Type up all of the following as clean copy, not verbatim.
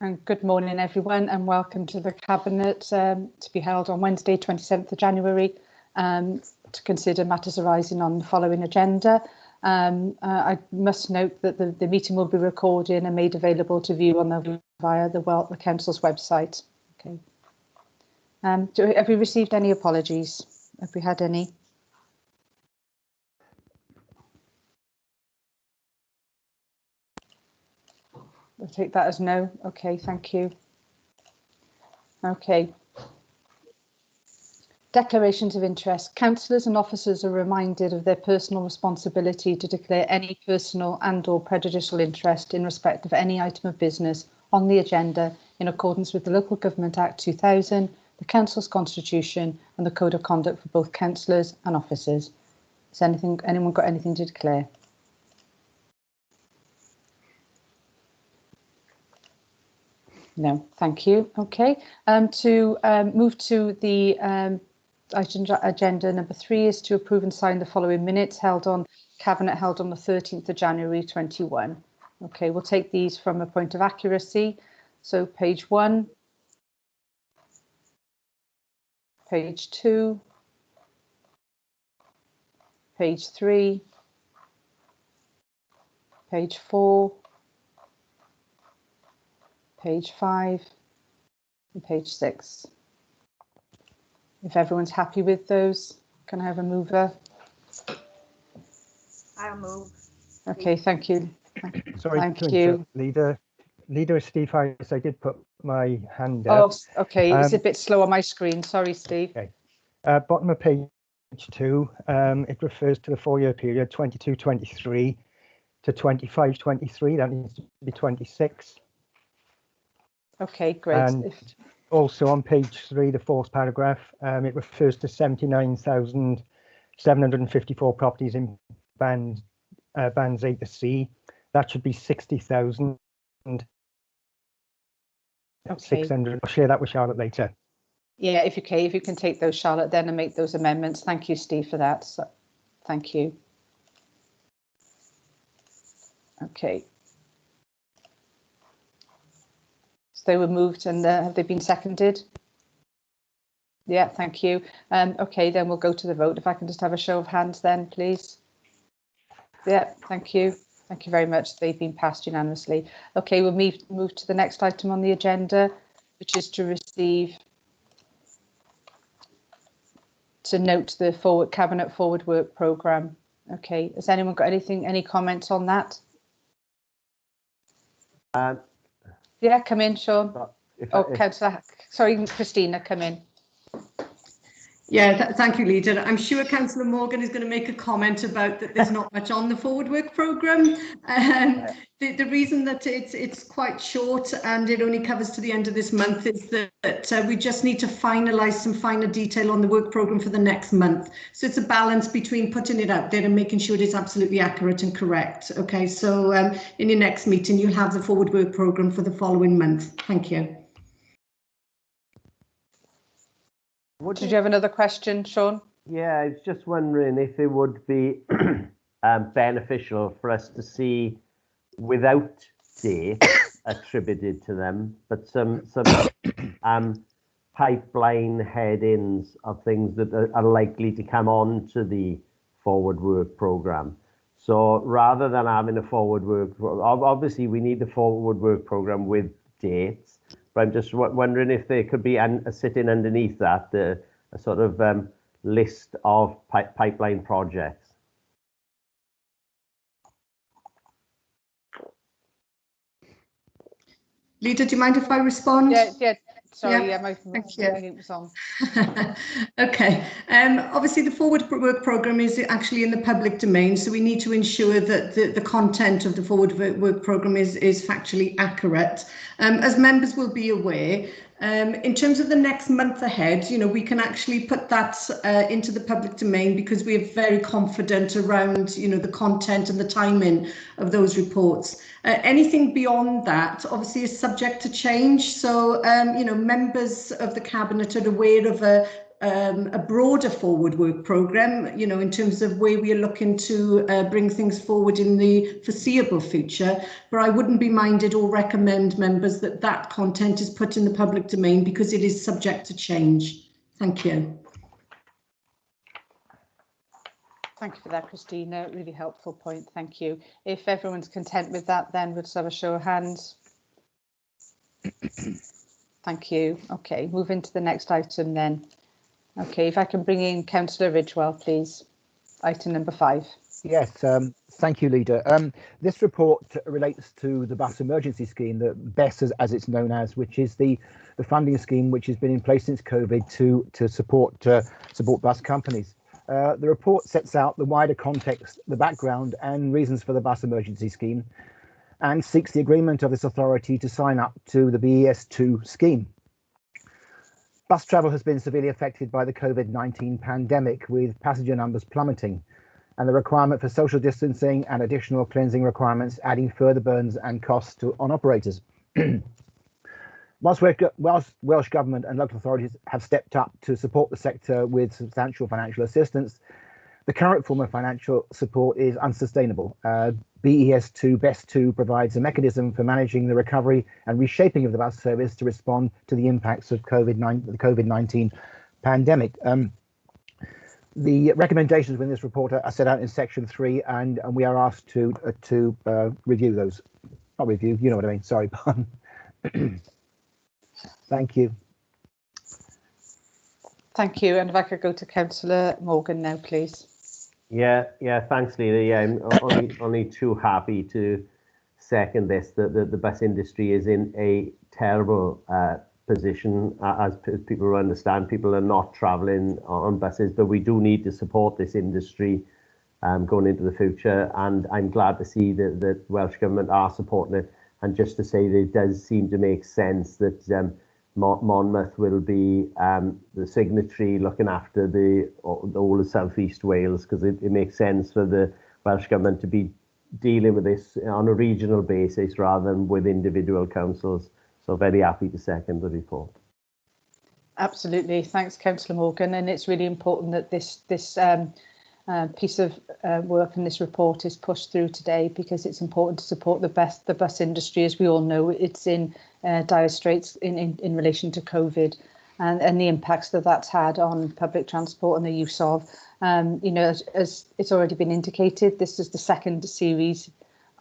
And good morning, everyone, and welcome to the Cabinet to be held on Wednesday, 27th of January, to consider matters arising on the following agenda. I must note that the meeting will be recorded and made available to view via the Council's website. Okay. Have we received any apologies? Have we had any? I'll take that as no. Okay, thank you. Okay. Declarations of interest. Councillors and officers are reminded of their personal responsibility to declare any personal and/or prejudicial interest in respect of any item of business on the agenda in accordance with the Local Government Act 2000, the Council's Constitution and the Code of Conduct for both councillors and officers. Has anyone got anything to declare? No, thank you. Okay, to move to the agenda number 3 is to approve and sign the following minutes held on Cabinet held on the 13th of January 21. Okay, we'll take these from a point of accuracy. So page 1, page 2, page 3, page 4, page 5 and page 6. If everyone's happy with those, can I have a mover? I'll move. Okay, thank you. Sorry, thank you. Leader Steve Harris, I did put my hand up. Oh, okay, it's a bit slow on my screen. Sorry, Steve. Okay. Bottom of page 2, it refers to the 4-year period 22-23 to 25-23. That needs to be 26. Okay, great. And also on page 3, the 4th paragraph, it refers to 79,754 properties in bands A to C. That should be 60,000. Okay. 600. I'll share that with Charlotte later. Yeah, if you can take those, Charlotte, then and make those amendments. Thank you, Steve, for that. So, thank you. Okay. So they were moved and have they been seconded? Yeah, thank you. Okay, then we'll go to the vote. If I can just have a show of hands then, please. Yeah, thank you. Thank you very much. They've been passed unanimously. Okay, we'll move to the next item on the agenda, which is to note the Cabinet Forward Work Programme. Okay, has anyone got any comments on that? Yeah, come in, Sean. Councillor, sorry, Christina, come in. Yeah, thank you, Leader. I'm sure Councillor Morgan is going to make a comment about that there's not much on the Forward Work Programme. The reason that it's quite short and it only covers to the end of this month is that we just need to finalise some finer detail on the work programme for the next month. So it's a balance between putting it out there and making sure it is absolutely accurate and correct. Okay, so in your next meeting, you'll have the Forward Work Programme for the following month. Thank you. Did you have another question, Sean? Yeah, I was just wondering if it would be beneficial for us to see, without dates attributed to them, but some pipeline head-ins of things that are likely to come on to the Forward Work Programme. So rather than having a Forward Work, obviously we need the Forward Work Programme with dates. But I'm just wondering if there could be sitting underneath that a sort of list of pipeline projects. Leader, do you mind if I respond? Yeah. Sorry, yeah, my it was on. Okay. Obviously, the Forward Work Programme is actually in the public domain, so we need to ensure that the content of the Forward Work Programme is factually accurate. As members will be aware, in terms of the next month ahead, we can actually put that into the public domain because we are very confident around, the content and the timing of those reports. Anything beyond that, obviously, is subject to change. So, members of the Cabinet are aware of a broader forward work programme, you know, in terms of where we are looking to bring things forward in the foreseeable future. But I wouldn't be minded or recommend members that that content is put in the public domain because it is subject to change. Thank you. Thank you for that, Christina. Really helpful point. Thank you. If everyone's content with that, then we'll have a show of hands. Thank you. Okay, moving to the next item then. Okay, if I can bring in Councillor Ridgewell, please. Item number 5. Yes, thank you, Leader. This report relates to the bus emergency scheme, the BESS as it's known as, which is the funding scheme which has been in place since COVID to support bus companies. The report sets out the wider context, the background and reasons for the bus emergency scheme, and seeks the agreement of this authority to sign up to the BES2 scheme. Bus travel has been severely affected by the COVID-19 pandemic, with passenger numbers plummeting and the requirement for social distancing and additional cleansing requirements adding further burdens and costs on operators. Whilst Welsh Government and local authorities have stepped up to support the sector with substantial financial assistance, the current form of financial support is unsustainable. BES2 provides a mechanism for managing the recovery and reshaping of the bus service to respond to the impacts of the COVID-19 pandemic. The recommendations within this report are set out in section 3, and we are asked to review those. Not review, you know what I mean. Sorry, pardon. Thank you. Thank you. And if I could go to Councillor Morgan now, please. Yeah, thanks, Leader. Yeah, I'm only too happy to second this. The bus industry is in a terrible position, as people understand. People are not travelling on buses, but we do need to support this industry going into the future. And I'm glad to see that the Welsh Government are supporting it. And just to say that it does seem to make sense that Monmouth will be the signatory looking after the whole of South East Wales, because it makes sense for the Welsh Government to be dealing with this on a regional basis rather than with individual councils. So very happy to second the report. Absolutely. Thanks, Councillor Morgan. And it's really important that this piece of work and this report is pushed through today, because it's important to support the bus industry. As we all know, it's in dire straits in relation to COVID and the impacts that that's had on public transport and the use of. You know, as it's already been indicated, this is the second series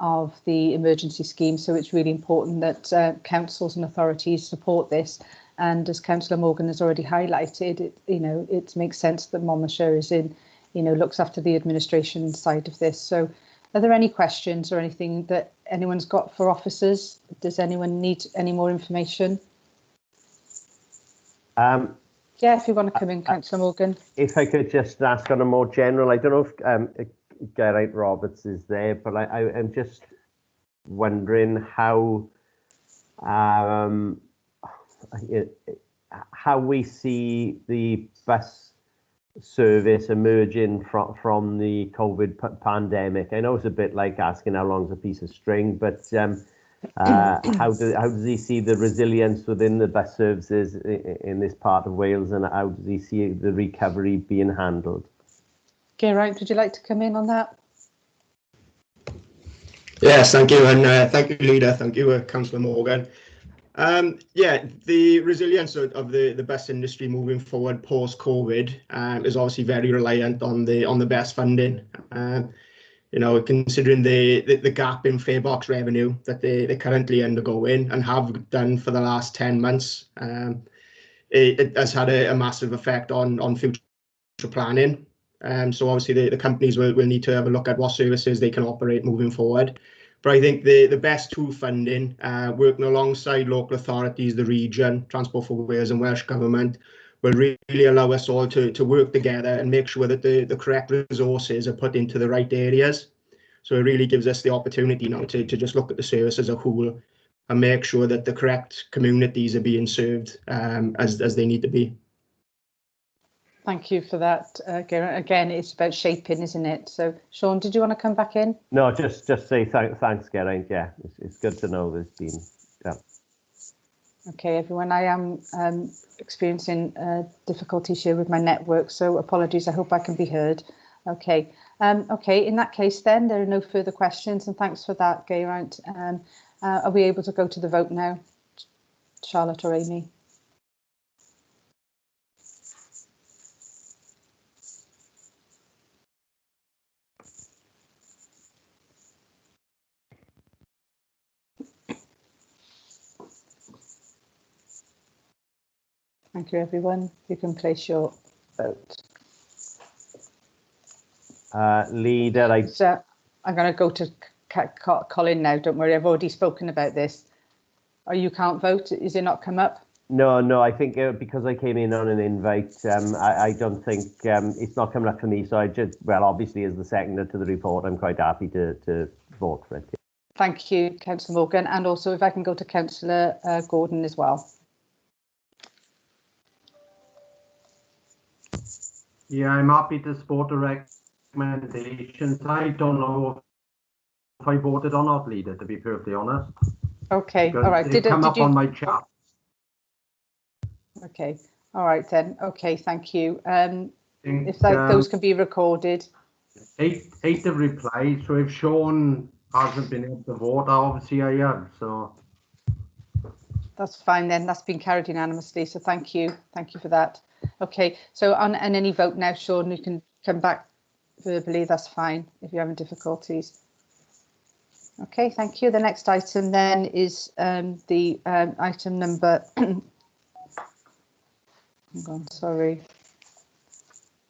of the emergency scheme, so it's really important that councils and authorities support this. And as Councillor Morgan has already highlighted, it makes sense that Monmouthshire is in, looks after the administration side of this. So are there any questions or anything that anyone's got for officers? Does anyone need any more information? Yeah, if you want to come in, Councillor Morgan. If I could just ask on a more general, I don't know if Geraint Roberts is there, but I'm just wondering how we see the bus service emerging from the COVID pandemic. I know it's a bit like asking how long's a piece of string, but how does he see the resilience within the bus services in this part of Wales, and how does he see the recovery being handled? Geraint, would you like to come in on that? Yes, thank you, and thank you, Leader. Thank you, Councillor Morgan. Yeah, the resilience of the bus industry moving forward post-COVID is obviously very reliant on the BESS funding. Considering the gap in farebox revenue that they're currently undergoing and have done for the last 10 months, it has had a massive effect on future planning. So obviously the companies will need to have a look at what services they can operate moving forward. But I think the BESS2 funding, working alongside local authorities, the region, Transport for Wales and Welsh Government, will really allow us all to work together and make sure that the correct resources are put into the right areas. So it really gives us the opportunity now to just look at the service as a whole and make sure that the correct communities are being served as they need to be. Thank you for that, Geraint. Again, it's about shaping, isn't it? So, Sean, did you want to come back in? No, just say thanks, Geraint. Yeah, it's good to know there's been. Yeah. Okay, everyone, I am experiencing difficulties here with my network, so apologies. I hope I can be heard. Okay. Okay, in that case then, there are no further questions, and thanks for that, Geraint. Are we able to go to the vote now, Charlotte or Amy? Thank you, everyone. You can place your vote. Leader, So I'm going to go to Colin now. Don't worry, I've already spoken about this. Oh, you can't vote? Is it not come up? No, I think because I came in on an invite, I don't think it's not coming up for me. So I just, well, obviously as the seconder to the report, I'm quite happy to vote for it. Thank you, Councillor Morgan. And also if I can go to Councillor Gordon as well. Yeah, I'm happy to support the recommendations. I don't know if I voted or not, Leader, to be perfectly honest. Okay, Because all right. Did come up on my chat. Okay, all right then. Okay, thank you. If those can be recorded. 8 have replied, so if Sean hasn't been able to vote, obviously I am. So That's fine then. That's been carried unanimously. So thank you for that. Okay, so on any vote now, Sean, you can come back verbally. That's fine if you're having difficulties. Okay, thank you. The next item then is the item number. Hang on, sorry.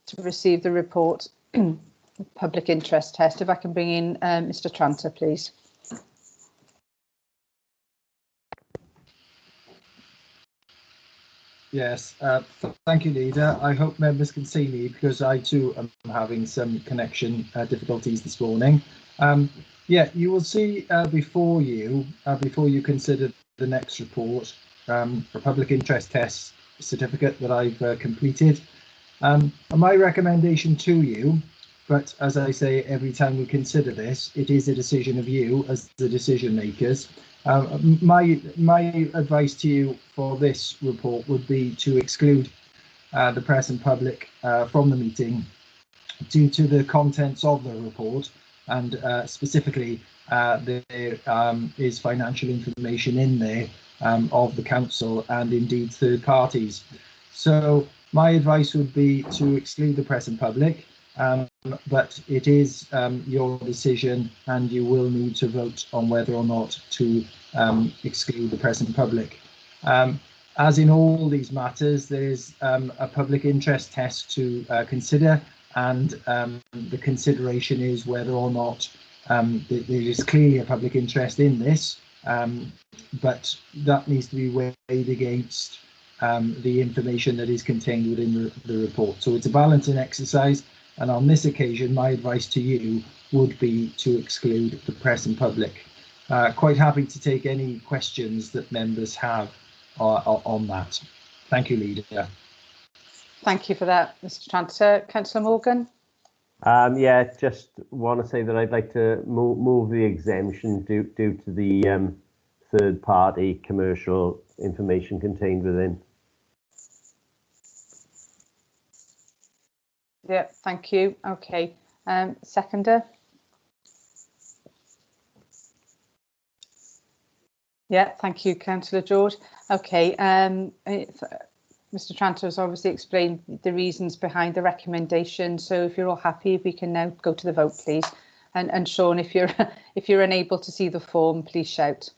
To receive the report, public interest test. If I can bring in Mr. Tranter, please. Yes, thank you, Leader. I hope members can see me because I too am having some connection difficulties this morning. Yeah, you will see before you consider the next report, a public interest test certificate that I've completed. My recommendation to you, but as I say every time we consider this, it is a decision of you as the decision makers. My advice to you for this report would be to exclude the press and public from the meeting due to the contents of the report, and specifically there is financial information in there of the council and indeed third parties. So my advice would be to exclude the press and public, but it is your decision, and you will need to vote on whether or not to exclude the press and public. As in all these matters, there is a public interest test to consider, and the consideration is whether or not there is clearly a public interest in this, but that needs to be weighed against the information that is contained within the report. So it's a balancing exercise, and on this occasion my advice to you would be to exclude the press and public. Quite happy to take any questions that members have on that. Thank you, Leader. Thank you for that, Mr. Tranter. Councillor Morgan. Yeah, just want to say that I'd like to move the exemption due to the third-party commercial information contained within. Yeah, thank you. Okay, seconder. Yeah, thank you, Councillor George. Okay, Mr. Tranter has obviously explained the reasons behind the recommendation. So if you're all happy, we can now go to the vote, please. And Sean, if you're unable to see the form, please shout.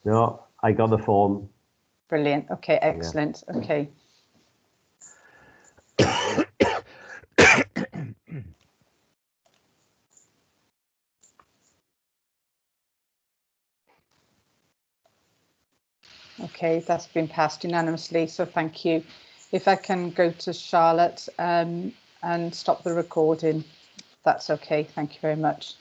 No, I got the form. Brilliant. Okay, excellent. Yeah. Okay. Okay, that's been passed unanimously, so thank you. If I can go to Charlotte and stop the recording, that's okay. Thank you very much.